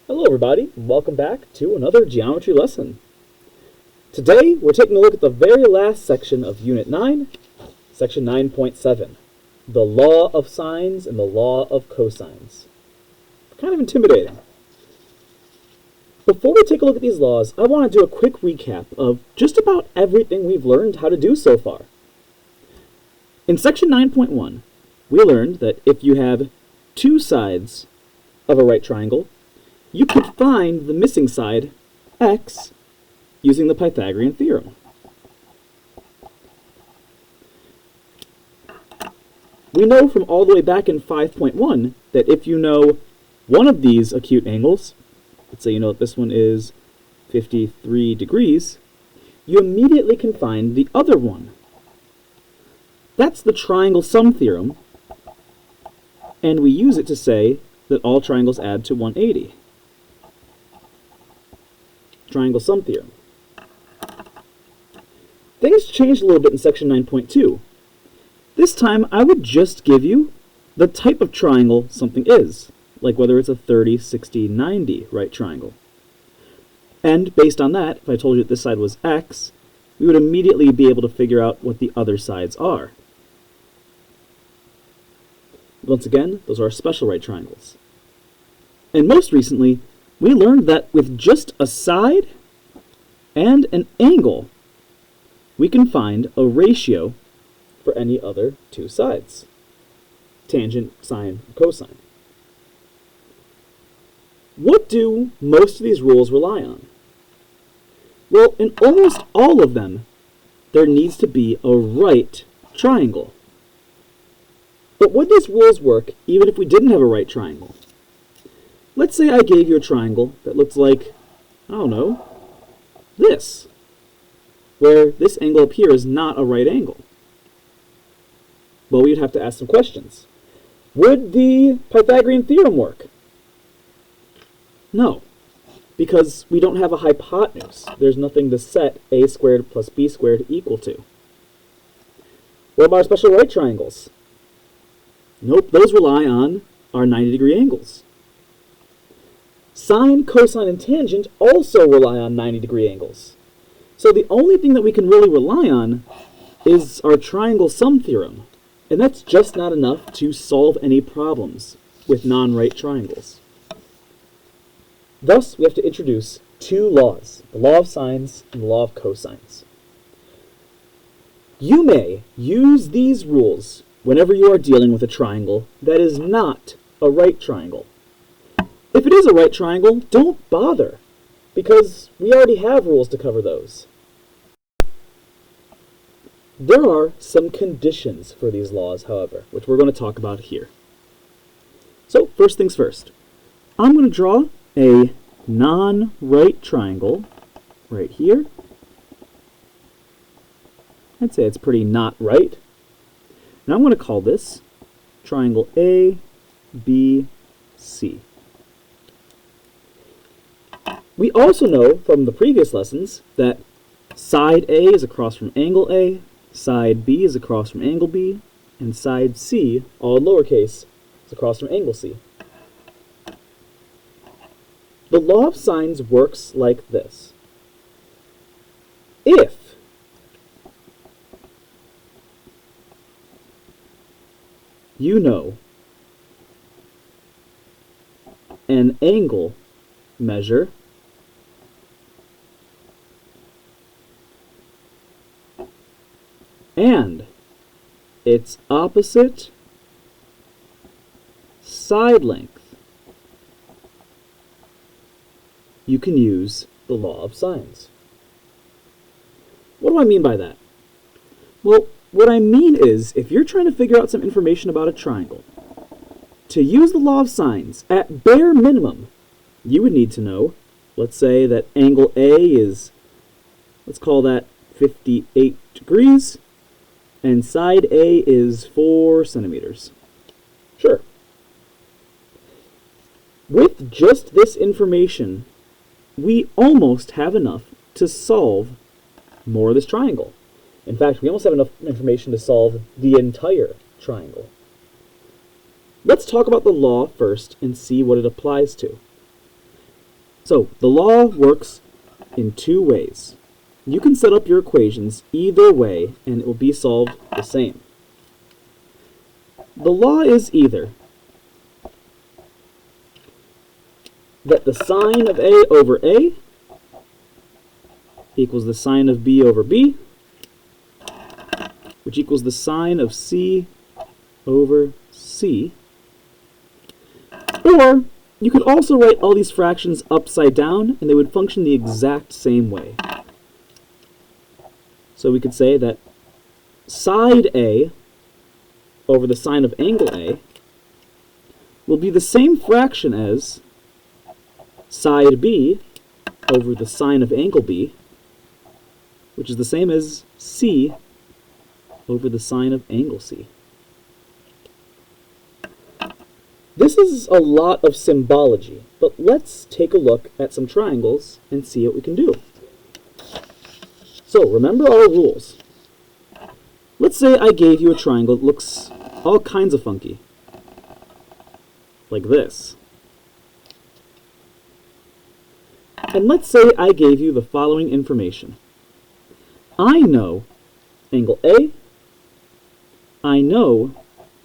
Hello everybody, and welcome back to another geometry lesson. Today we're taking a look at the very last section of Unit 9, Section 9.7, the law of sines and the law of cosines. Kind of intimidating. Before we take a look at these laws, I want to do a quick recap of just about everything we've learned how to do so far. In Section 9.1, we learned that if you have two sides of a right triangle, you could find the missing side, x, using the Pythagorean theorem. We know from all the way back in 5.1 that if you know one of these acute angles, let's say you know that this one is 53 degrees, you immediately can find the other one. That's the triangle sum theorem, and we use it to say that all triangles add to 180. Triangle sum theorem. Things changed a little bit in section 9.2. This time I would just give you the type of triangle something is, like whether it's a 30, 60, 90 right triangle. And based on that, if I told you that this side was x, we would immediately be able to figure out what the other sides are. Once again, those are our special right triangles. And most recently, we learned that with just a side and an angle, we can find a ratio for any other two sides. Tangent, sine, cosine. What do most of these rules rely on? Well, in almost all of them, there needs to be a right triangle. But would these rules work even if we didn't have a right triangle? Let's say I gave you a triangle that looks like, I don't know, this, where this angle up here is not a right angle. Well, we'd have to ask some questions. Would the Pythagorean theorem work? No, because we don't have a hypotenuse. There's nothing to set a squared plus b squared equal to. What about our special right triangles? Nope, those rely on our 90-degree angles. Sine, cosine, and tangent also rely on 90-degree angles. So the only thing that we can really rely on is our triangle sum theorem, and that's just not enough to solve any problems with non-right triangles. Thus, we have to introduce two laws, the law of sines and the law of cosines. You may use these rules whenever you are dealing with a triangle that is not a right triangle. If it is a right triangle, don't bother, because we already have rules to cover those. There are some conditions for these laws, however, which we're going to talk about here. So, first things first. I'm going to draw a non-right triangle right here. I'd say it's pretty not right. Now I'm going to call this triangle A, B, C. We also know from the previous lessons that side A is across from angle A, side B is across from angle B, and side C, all in lowercase, is across from angle C. The law of sines works like this. If you know an angle measure and its opposite side length, you can use the law of sines. What do I mean by that? Well, what I mean is, if you're trying to figure out some information about a triangle, to use the law of sines, at bare minimum, you would need to know, let's say that angle A is, let's call that 58 degrees, and side A is 4 centimeters. Sure. With just this information, we almost have enough to solve more of this triangle. In fact, we almost have enough information to solve the entire triangle. Let's talk about the law first and see what it applies to. So the law works in two ways. You can set up your equations either way and it will be solved the same. The law is either that the sine of A over A equals the sine of B over B, which equals the sine of C over C. Or you could also write all these fractions upside down and they would function the exact same way. So we could say that side A over the sine of angle A will be the same fraction as side B over the sine of angle B, which is the same as C over the sine of angle C. This is a lot of symbology, but let's take a look at some triangles and see what we can do. So remember our rules. Let's say I gave you a triangle that looks all kinds of funky, like this. And let's say I gave you the following information. I know angle A, I know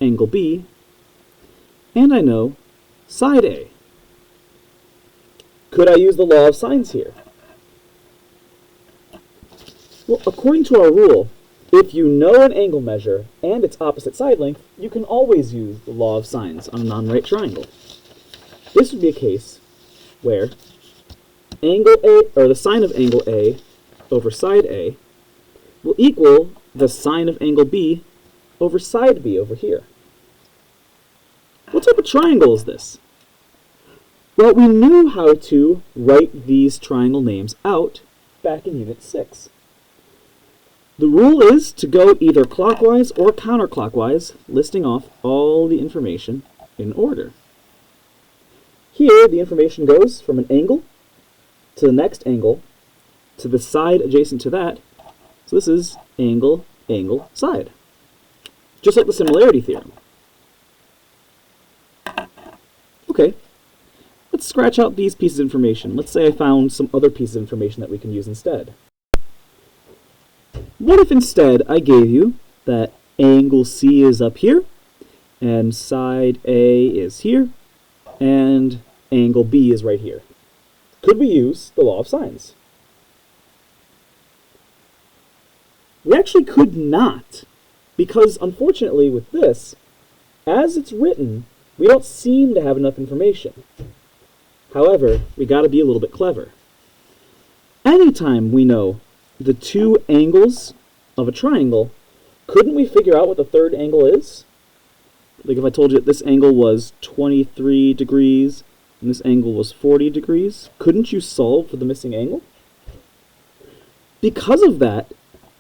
angle B, and I know side A. Could I use the law of sines here? Well, according to our rule, if you know an angle measure and its opposite side length, you can always use the law of sines on a non-right triangle. This would be a case where angle A, or the sine of angle A over side A, will equal the sine of angle B over side B over here. What type of triangle is this? Well, we knew how to write these triangle names out back in Unit 6. The rule is to go either clockwise or counterclockwise, listing off all the information in order. Here, the information goes from an angle to the next angle to the side adjacent to that. So this is angle, angle, side. Just like the similarity theorem. Okay, let's scratch out these pieces of information. Let's say I found some other pieces of information that we can use instead. What if instead I gave you that angle C is up here, and side A is here, and angle B is right here? Could we use the law of sines? We actually could not, because unfortunately with this, as it's written, we don't seem to have enough information. However, we got to be a little bit clever. Anytime we know the two angles of a triangle, couldn't we figure out what the third angle is? Like if I told you that this angle was 23 degrees and this angle was 40 degrees, couldn't you solve for the missing angle? Because of that,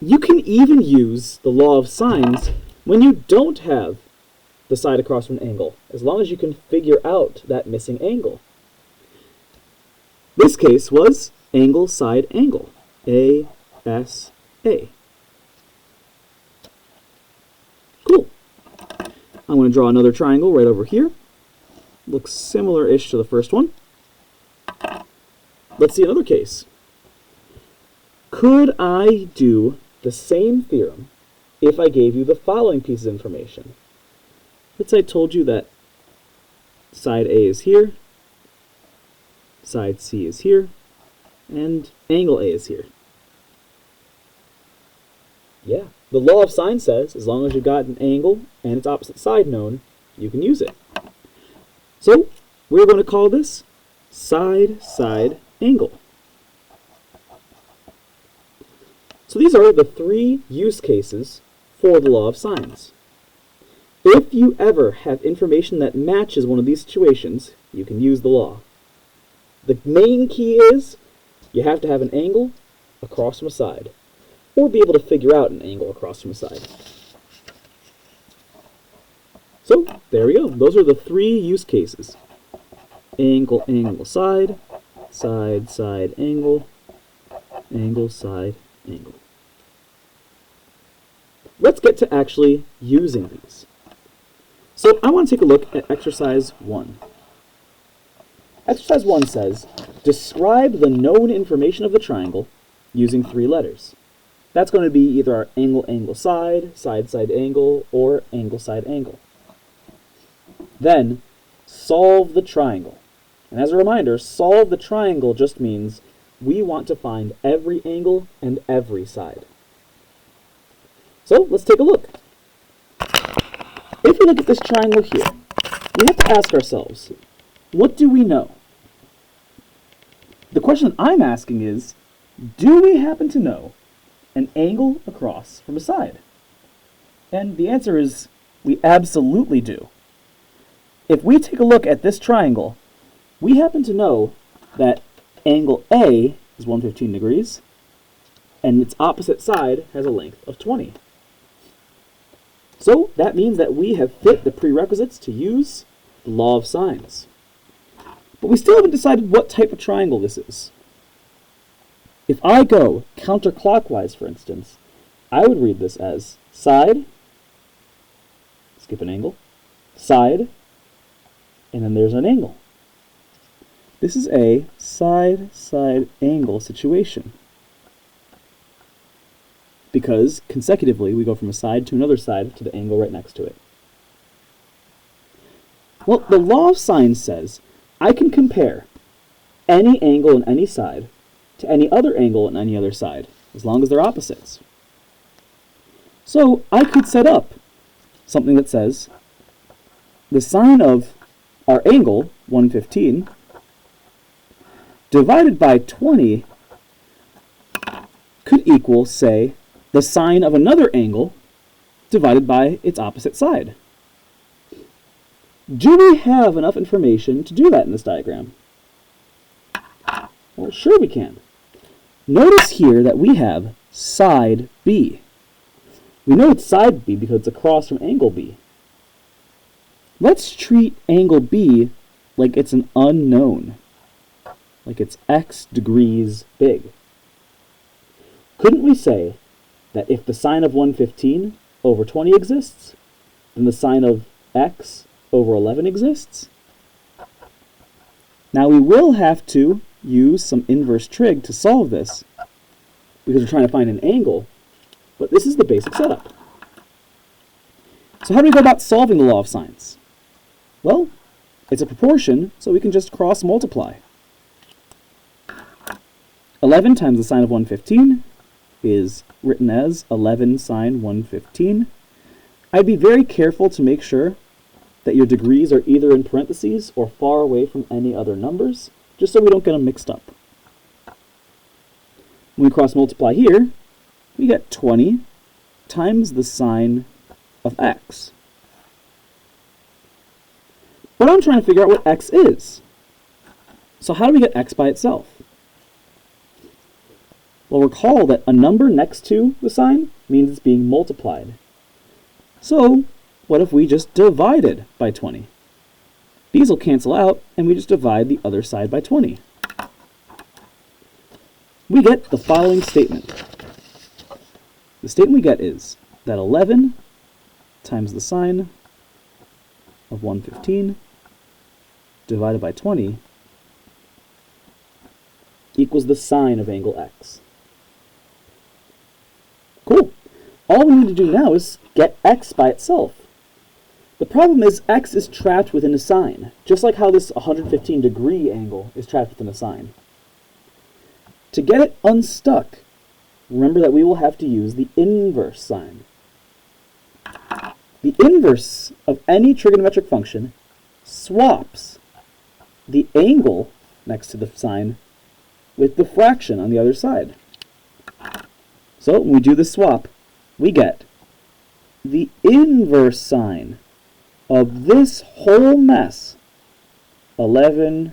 you can even use the law of sines when you don't have the side across from an angle, as long as you can figure out that missing angle. This case was angle, side, angle. A, S, A. Cool. I'm going to draw another triangle right over here. Looks similar-ish to the first one. Let's see another case. Could I do the same theorem if I gave you the following piece of information? Let's say I told you that side A is here, side C is here, and angle A is here. Yeah, the law of sine says as long as you've got an angle and its opposite side known, you can use it. So we're going to call this side, side, angle. So these are the three use cases for the law of sines. If you ever have information that matches one of these situations, you can use the law. The main key is you have to have an angle across from a side, or be able to figure out an angle across from a side. So there we go. Those are the three use cases. Angle, angle, side, side, side, angle, angle, side, angle. Let's get to actually using these. So I want to take a look at exercise 1. Exercise 1 says, describe the known information of the triangle using 3 letters. That's going to be either our angle, angle, side, side, side, angle, or angle, side, angle. Then, solve the triangle. And as a reminder, solve the triangle just means we want to find every angle and every side. So, let's take a look. If we look at this triangle here, we have to ask ourselves, what do we know? The question I'm asking is, do we happen to know an angle across from a side? And the answer is, we absolutely do. If we take a look at this triangle, we happen to know that angle A is 115 degrees, and its opposite side has a length of 20. So that means that we have fit the prerequisites to use the law of sines. But we still haven't decided what type of triangle this is. If I go counterclockwise, for instance, I would read this as side, skip an angle, side, and then there's an angle. This is a side-side angle situation, because consecutively we go from a side to another side to the angle right next to it. Well, the law of sines says I can compare any angle on any side to any other angle on any other side, as long as they're opposites. So I could set up something that says the sine of our angle, 115, divided by 20 could equal, say, the sine of another angle divided by its opposite side. Do we have enough information to do that in this diagram? Well, sure we can. Notice here that we have side B. We know it's side B because it's across from angle B. Let's treat angle B like it's an unknown, like it's x degrees big. Couldn't we say that if the sine of 115 over 20 exists, then the sine of x over 11 exists? Now we will have to use some inverse trig to solve this, because we're trying to find an angle, but this is the basic setup. So how do we go about solving the law of sines? Well, it's a proportion, so we can just cross multiply. 11 times the sine of 115 is written as 11 sine 115. I'd be very careful to make sure that your degrees are either in parentheses or far away from any other numbers, just so we don't get them mixed up. When we cross multiply here, we get 20 times the sine of x. But I'm trying to figure out what x is. So how do we get x by itself? Well, recall that a number next to the sign means it's being multiplied. So what if we just divided by 20? These will cancel out, and we just divide the other side by 20. We get the following statement. The statement we get is that 11 times the sine of 115 divided by 20 equals the sine of angle x. Cool. All we need to do now is get x by itself. The problem is x is trapped within a sine, just like how this 115 degree angle is trapped within a sine. To get it unstuck, remember that we will have to use the inverse sign. The inverse of any trigonometric function swaps the angle next to the sine with the fraction on the other side. So when we do the swap, we get the inverse sine of this whole mess, 11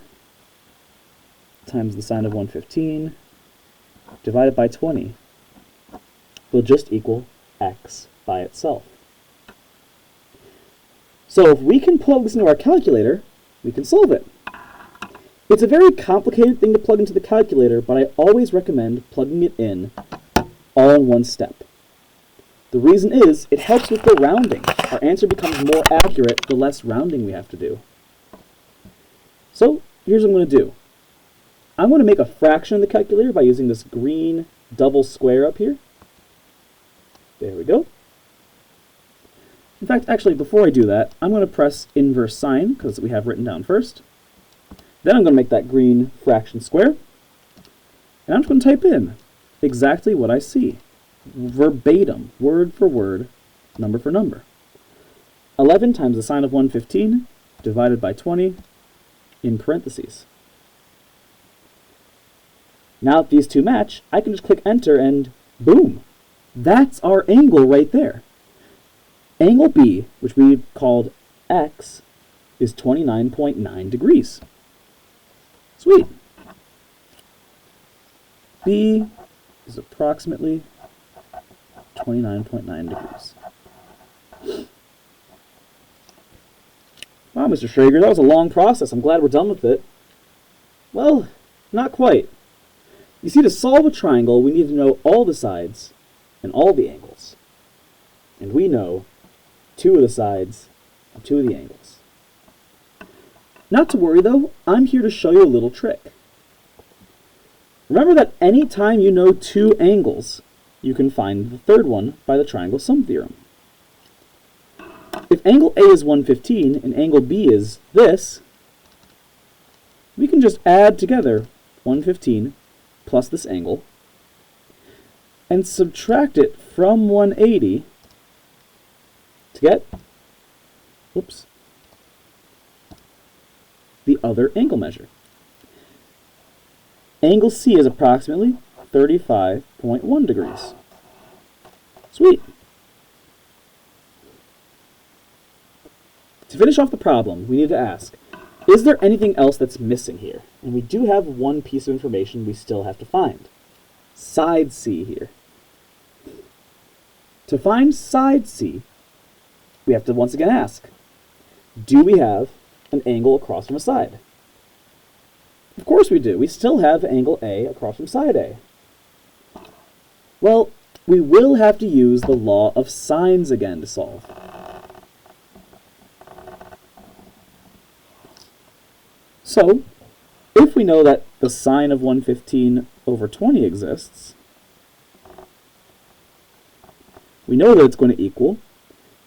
times the sine of 115 divided by 20 will just equal x by itself. So if we can plug this into our calculator, we can solve it. It's a very complicated thing to plug into the calculator, but I always recommend plugging it in all in one step. The reason is, it helps with the rounding. Our answer becomes more accurate the less rounding we have to do. So, here's what I'm going to do. I'm going to make a fraction in the calculator by using this green double square up here. There we go. In fact, actually, before I do that, I'm going to press inverse sine, because we have written down first. Then I'm going to make that green fraction square. And I'm just going to type in exactly what I see. Verbatim, word for word, number for number. 11 times the sine of 115 divided by 20 in parentheses. Now if these two match, I can just click enter and boom! That's our angle right there. Angle B, which we called X, is 29.9 degrees. Sweet. B is approximately 29.9 degrees. Wow, Mr. Schrager, that was a long process. I'm glad we're done with it. Well, not quite. You see, to solve a triangle, we need to know all the sides and all the angles. And we know 2 of the sides and 2 of the angles. Not to worry, though. I'm here to show you a little trick. Remember that any time you know 2 angles, you can find the third one by the triangle sum theorem. If angle A is 115 and angle B is this, we can just add together 115 plus this angle and subtract it from 180 to get, the other angle measure. Angle C is approximately 35.1 degrees. Sweet. To finish off the problem, we need to ask, is there anything else that's missing here? And we do have one piece of information we still have to find. Side C here. To find side C, we have to once again ask, do we have an angle across from a side? Of course we do. We still have angle A across from side A. Well, we will have to use the law of sines again to solve. So, if we know that the sine of 115 over 20 exists, we know that it's going to equal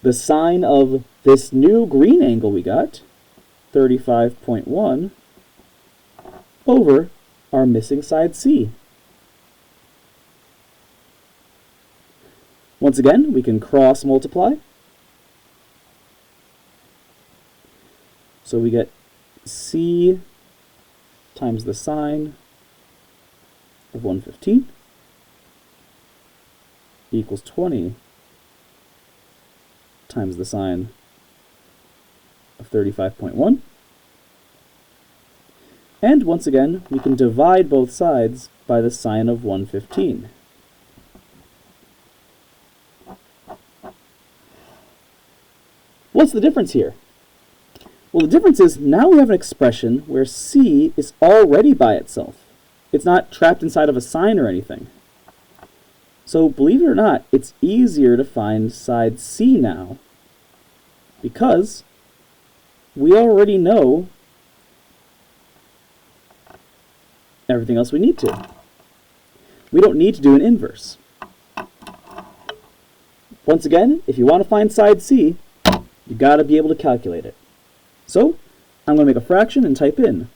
the sine of this new green angle we got, 35.1, over our missing side C. Once again, we can cross multiply. So we get C times the sine of 115 equals 20 times the sine of 35.1. And once again, we can divide both sides by the sine of 115. What's the difference here? Well, the difference is now we have an expression where C is already by itself. It's not trapped inside of a sine or anything. So believe it or not, it's easier to find side C now because we already know everything else we need to. We don't need to do an inverse. Once again, if you want to find side C, you got to be able to calculate it. So, I'm going to make a fraction and type in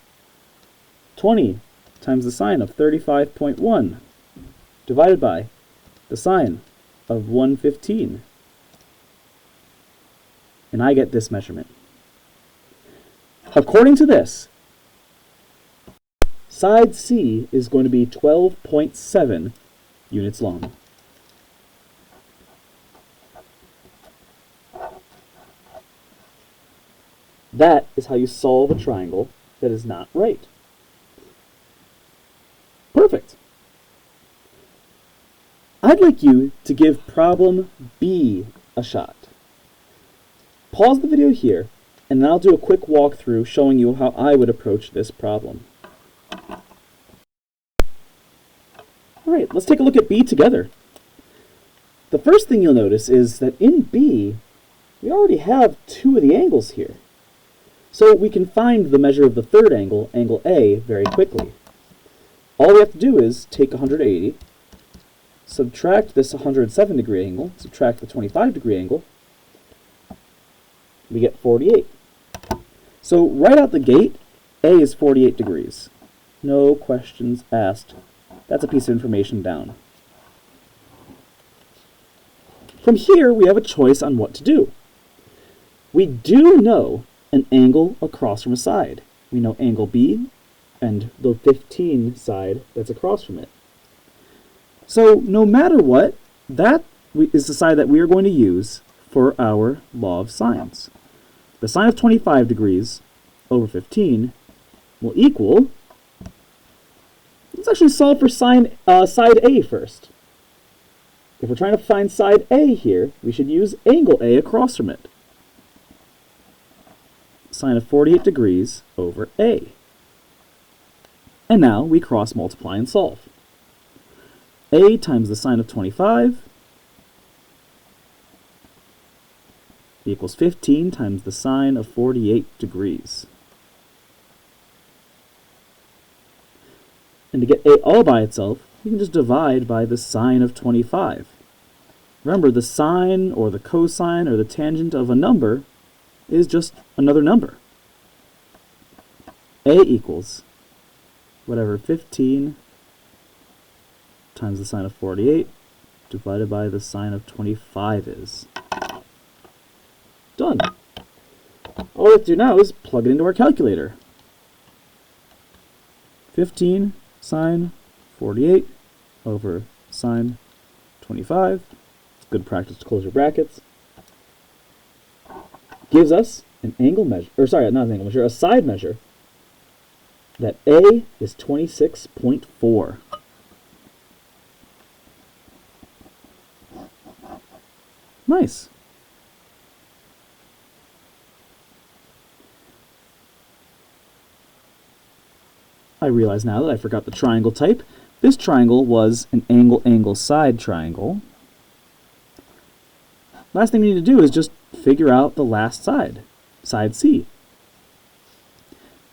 20 times the sine of 35.1 divided by the sine of 115. And I get this measurement. According to this, side C is going to be 12.7 units long. That is how you solve a triangle that is not right. Perfect. I'd like you to give problem B a shot. Pause the video here, and then I'll do a quick walkthrough showing you how I would approach this problem. Alright, let's take a look at B together. The first thing you'll notice is that in B, we already have 2 of the angles here. So we can find the measure of the third angle, angle A, very quickly. all we have to do is take 180, subtract this 107 degree angle, subtract the 25 degree angle, we get 48. So right out the gate, A is 48 degrees. No questions asked. That's a piece of information down. From here, we have a choice on what to do. We do know an angle across from a side. We know angle B and the 15 side that's across from it. So no matter what, that is the side that we are going to use for our law of sines. The sine of 25 degrees over 15 will equal, let's actually solve for side A first. If we're trying to find side A here, we should use angle A across from it. Sine of 48 degrees over A. And now we cross multiply and solve. A times the sine of 25 equals 15 times the sine of 48 degrees. And to get A all by itself, we can just divide by the sine of 25. Remember, the sine or the cosine or the tangent of a number is just another number. A equals whatever 15 times the sine of 48 divided by the sine of 25 is. Done. All we have to do now is plug it into our calculator. 15 sine 48 over sine 25. It's good practice to close your brackets. Gives us an angle measure, or sorry, not an angle measure, a side measure that A is 26.4. Nice. I realize now that I forgot the triangle type. This triangle was an angle-angle-side triangle. Last thing we need to do is just figure out the last side, side C.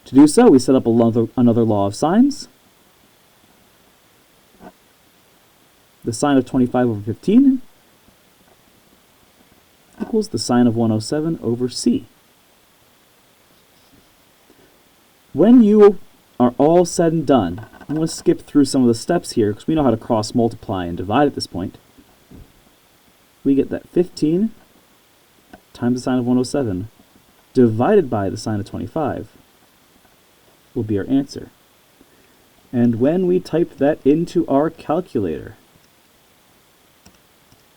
To do so, we set up another law of sines. The sine of 25 over 15 equals the sine of 107 over C. When you are all said and done, I'm going to skip through some of the steps here because we know how to cross multiply and divide at this point. We get that 15 times the sine of 107 divided by the sine of 25 will be our answer. And when we type that into our calculator,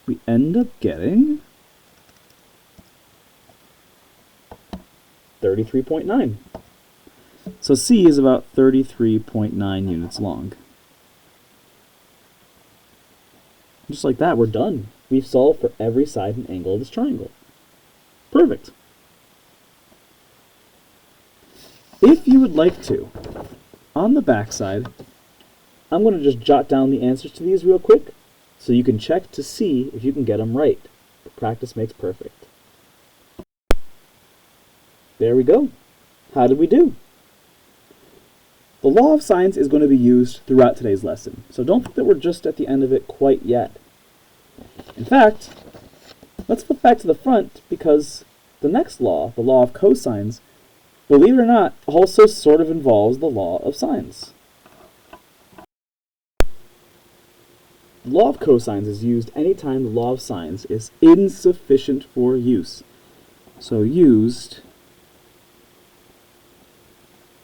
we end up getting 33.9. So C is about 33.9 units long. Just like that, we're done. We've solved for every side and angle of this triangle. Perfect. If you would like to, on the back side, I'm going to just jot down the answers to these real quick so you can check to see if you can get them right. But practice makes perfect. There we go. How did we do? The law of sines is going to be used throughout today's lesson, so don't think that we're just at the end of it quite yet. In fact, let's flip back to the front because the next law, the law of cosines, believe it or not, also sort of involves the law of sines. The law of cosines is used anytime the law of sines is insufficient for use. So used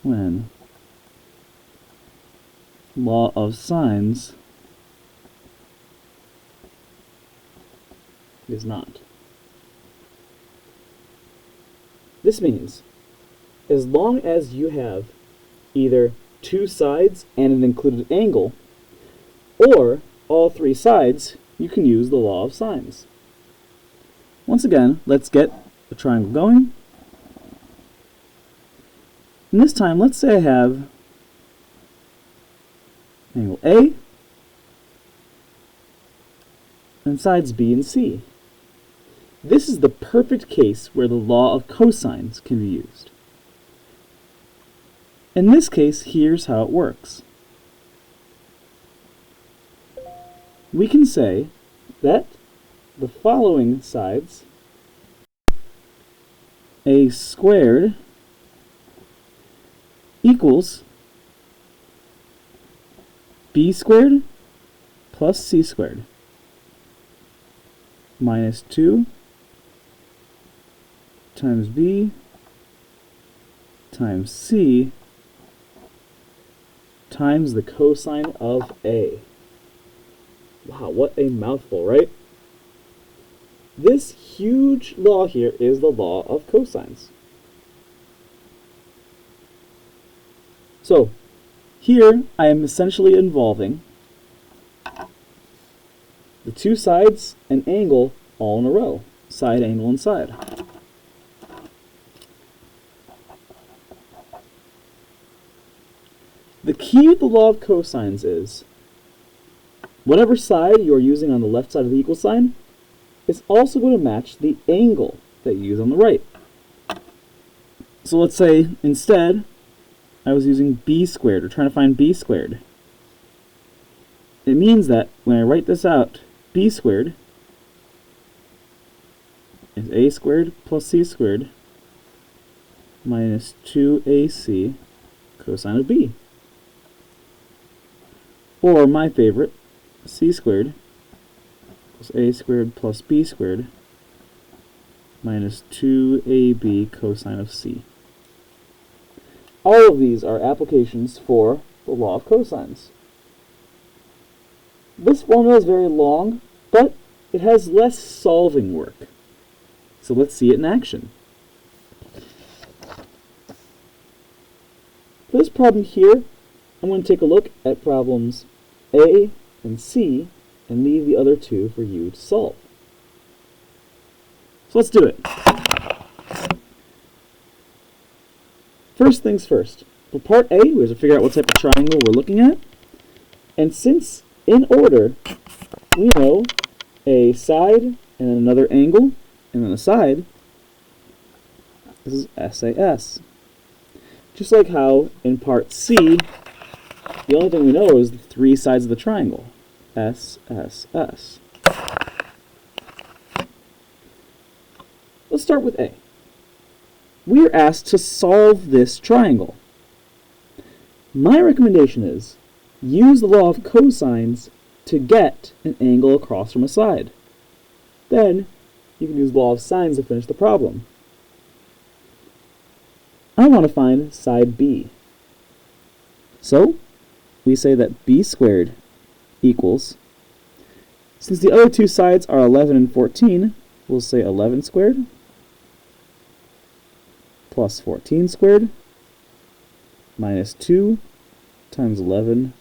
when law of sines is not. This means as long as you have either two sides and an included angle, or all three sides, you can use the law of sines. Once again, let's get the triangle going. And this time, let's say I have angle A and sides B and C. This is the perfect case where the law of cosines can be used. In this case, here's how it works. we can say that the following sides, a squared equals b squared plus c squared minus 2 times b times c times the cosine of a. Wow, what a mouthful, right? This huge law here is the law of cosines. So, here I am essentially involving the two sides and angle all in a row. Side, angle, and side. The key to the law of cosines is whatever side you are using on the left side of the equal sign is also going to match the angle that you use on the right. So let's say instead I was using b squared, or trying to find b squared. It means that when I write this out, b squared is a squared plus c squared minus 2ac cosine of b. Or my favorite, c squared plus a squared plus b squared minus 2ab cosine of c. All of these are applications for the law of cosines. This formula is very long, but it has less solving work. So let's see it in action. For this problem here, I'm going to take a look at problems A and C and leave the other two for you to solve. So let's do it. First things first. For part A, we have to figure out what type of triangle we're looking at. And since, in order, we know a side and another angle, and then a side, this is SAS. Just like how in part C, the only thing we know is the three sides of the triangle. SSS. Let's start with A. We are asked to solve this triangle. My recommendation is use the law of cosines to get an angle across from a side. Then you can use the law of sines to finish the problem. I want to find side B. So we say that b squared equals, since the other two sides are 11 and 14, we'll say 11 squared plus 14 squared minus 2 times 11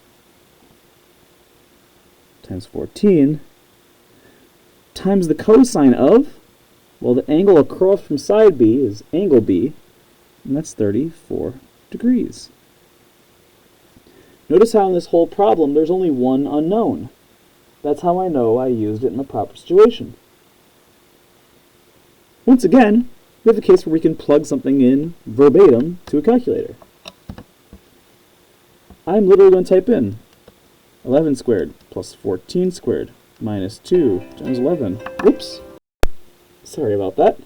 times 14 times the cosine of, well, the angle across from side B is angle B, and that's 34 degrees. Notice how in this whole problem there's only one unknown. That's how I know I used it in the proper situation. Once again, we have a case where we can plug something in verbatim to a calculator. I'm literally going to type in 11 squared plus 14 squared minus 2 times 11. Whoops. Sorry about that.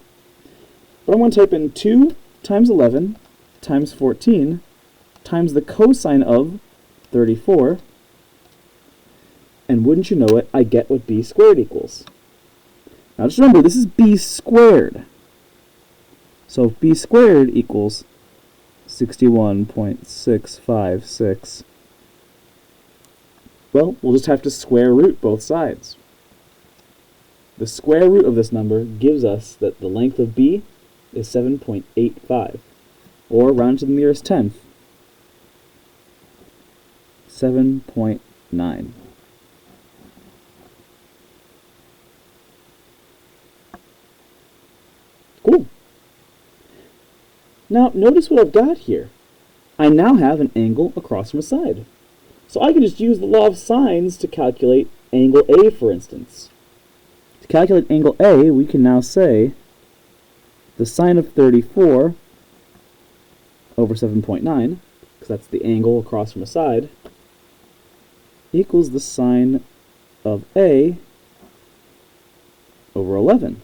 But I'm going to type in 2 times 11 times 14 times the cosine of 34. And wouldn't you know it, I get what b squared equals. Now just remember, this is b squared. So b squared equals 61.656. Well, we'll just have to square root both sides. The square root of this number gives us that the length of b is 7.85, or round to the nearest tenth, 7.9. Cool. Now, notice what I've got here. I now have an angle across from a side. So I can just use the law of sines to calculate angle A, for instance. To calculate angle A, we can now say the sine of 34 over 7.9, because that's the angle across from a side, equals the sine of A over 11.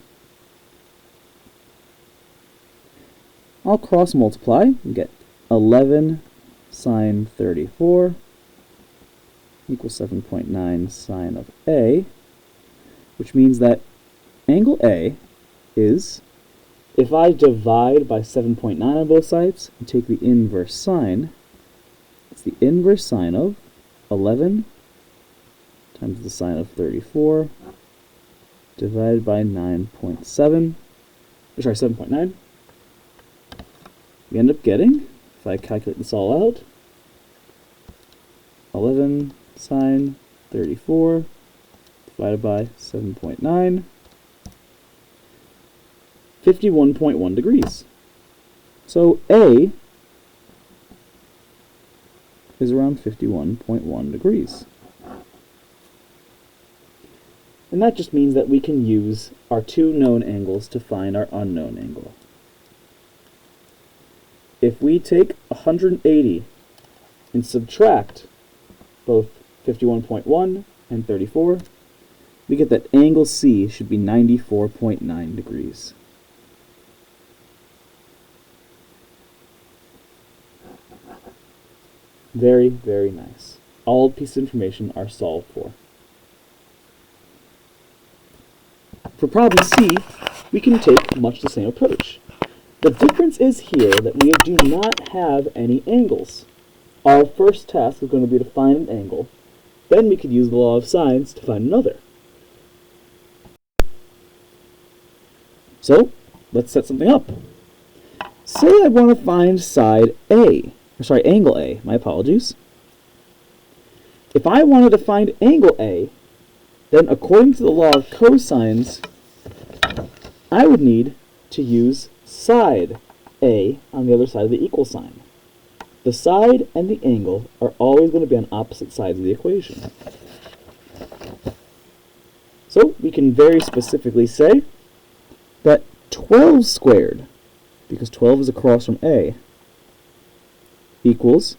I'll cross multiply and get 11 sine 34 equals 7.9 sine of A, which means that angle A is, if I divide by 7.9 on both sides and take the inverse sine, it's the inverse sine of 11 times the sine of 34 divided by 7.9. We end up getting, if I calculate this all out, 11 sine 34 divided by 7.9, 51.1 degrees. So A is around 51.1 degrees. And that just means that we can use our two known angles to find our unknown angle. If we take 180 and subtract both 51.1 and 34, we get that angle C should be 94.9 degrees. Very, very nice. All pieces of information are solved for. For problem C, we can take much the same approach. The difference is here that we do not have any angles. Our first task is going to be to find an angle. Then we could use the law of sines to find another. So, let's set something up. Say I want to find angle A, my apologies. If I wanted to find angle A, then according to the law of cosines, I would need to use side A on the other side of the equal sign. The side and the angle are always going to be on opposite sides of the equation. So we can very specifically say that 12 squared, because 12 is across from A, equals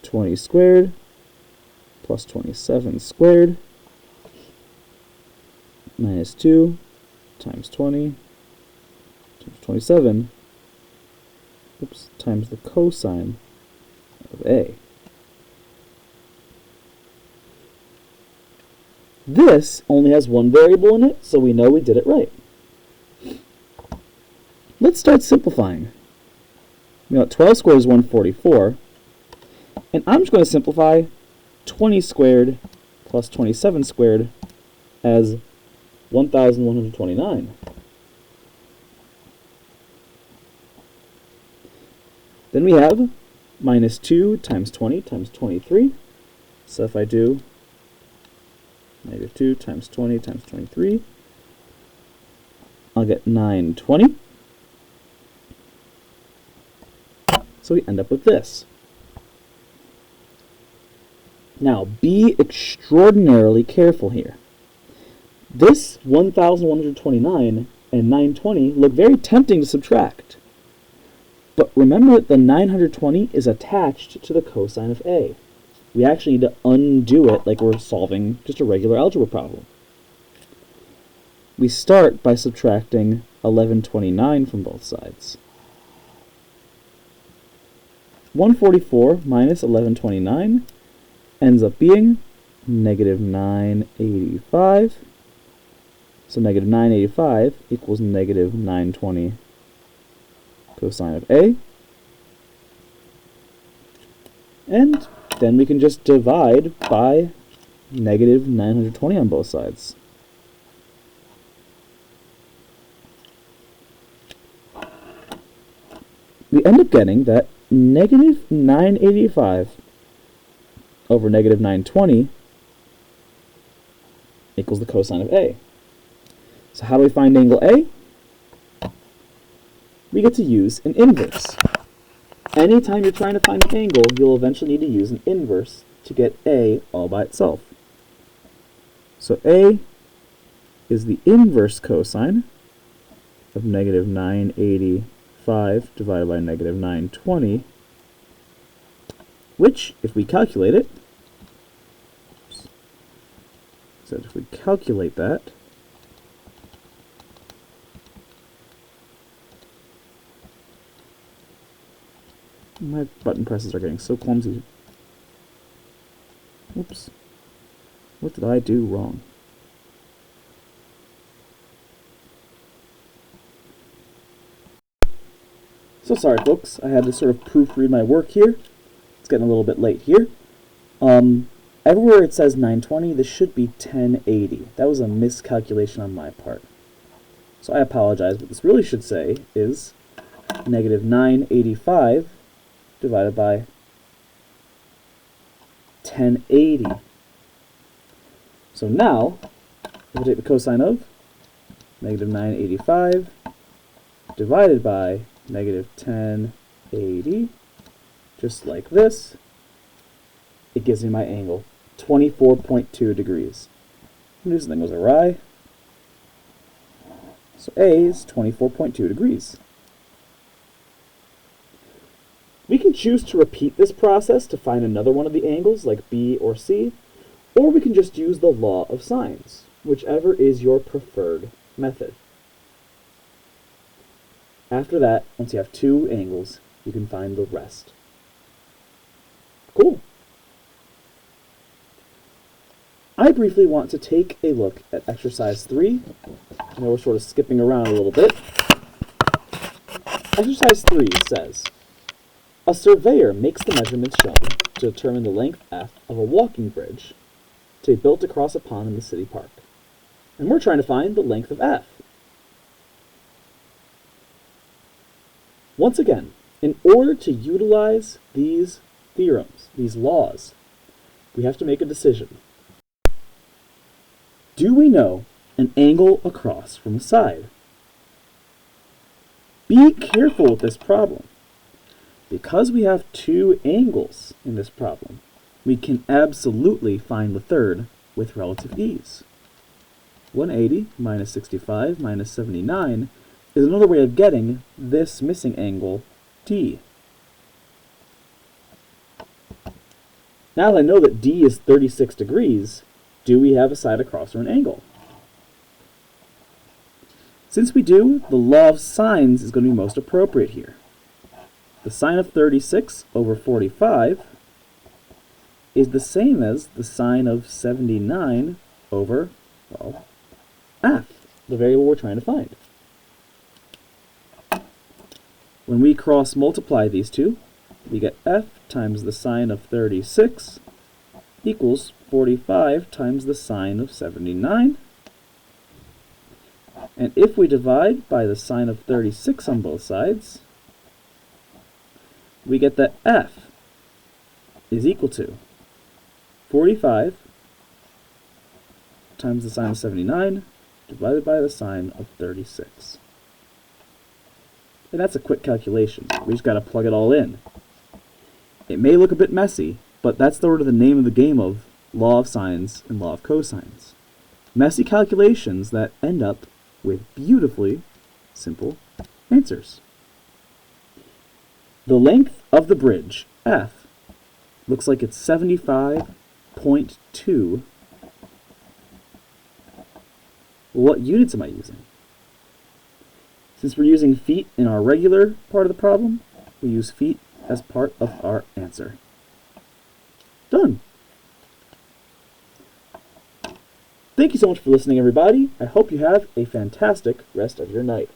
20 squared plus 27 squared minus 2 times 20 times 27 times the cosine of A. This only has one variable in it, so we know we did it right. Let's start simplifying. 12 squared is 144, and I'm just going to simplify 20 squared plus 27 squared as 1,129. Then we have minus 2 times 20 times 23. So if I do negative 2 times 20 times 23, I'll get 920. So we end up with this. Now, be extraordinarily careful here. This 1,129 and 920 look very tempting to subtract. But remember that the 920 is attached to the cosine of A. We actually need to undo it like we're solving just a regular algebra problem. We start by subtracting 1129 from both sides. 144 minus 1129 ends up being negative 985. So negative 985 equals negative 920 cosine of A. And then we can just divide by negative 920 on both sides. We end up getting that negative 985 over negative 920 equals the cosine of A. So how do we find angle A? We get to use an inverse. Anytime you're trying to find an angle, you'll eventually need to use an inverse to get A all by itself. So A is the inverse cosine of negative 985 divided by negative 920, which, if we calculate it, So if we calculate that, my button presses are getting so clumsy. Oops. What did I do wrong? So sorry, folks. I had to sort of proofread my work here. It's getting a little bit late here. Everywhere it says 920, this should be 1080. That was a miscalculation on my part. So I apologize. What this really should say is negative 985 divided by 1080. So now, we'll take the cosine of negative 985 divided by negative 1080, just like this. It gives me my angle, 24.2 degrees. I knew something was awry. So A is 24.2 degrees. We can choose to repeat this process to find another one of the angles, like B or C, or we can just use the law of sines, whichever is your preferred method. After that, once you have two angles, you can find the rest. Cool. I briefly want to take a look at exercise 3. I know we're sort of skipping around a little bit. Exercise 3 says, a surveyor makes the measurements shown to determine the length f of a walking bridge to be built across a pond in the city park. And we're trying to find the length of f. Once again, in order to utilize these theorems, these laws, we have to make a decision. Do we know an angle across from a side? Be careful with this problem. Because we have two angles in this problem, we can absolutely find the third with relative ease. 180 minus 65 minus 79 is another way of getting this missing angle, D. Now that I know that D is 36 degrees, do we have a side across from an angle? Since we do, the law of sines is going to be most appropriate here. The sine of 36 over 45 is the same as the sine of 79 over, well, f, the variable we're trying to find. When we cross multiply these two, we get f times the sine of 36 equals 45 times the sine of 79. And if we divide by the sine of 36 on both sides, we get that f is equal to 45 times the sine of 79 divided by the sine of 36. And that's a quick calculation. We just got to plug it all in. It may look a bit messy, but that's sort of the name of the game of law of sines and law of cosines. Messy calculations that end up with beautifully simple answers. The length of the bridge, F, looks like it's 75.2. What units am I using? Since we're using feet in our regular part of the problem, we use feet as part of our answer. Done. Thank you so much for listening, everybody. I hope you have a fantastic rest of your night.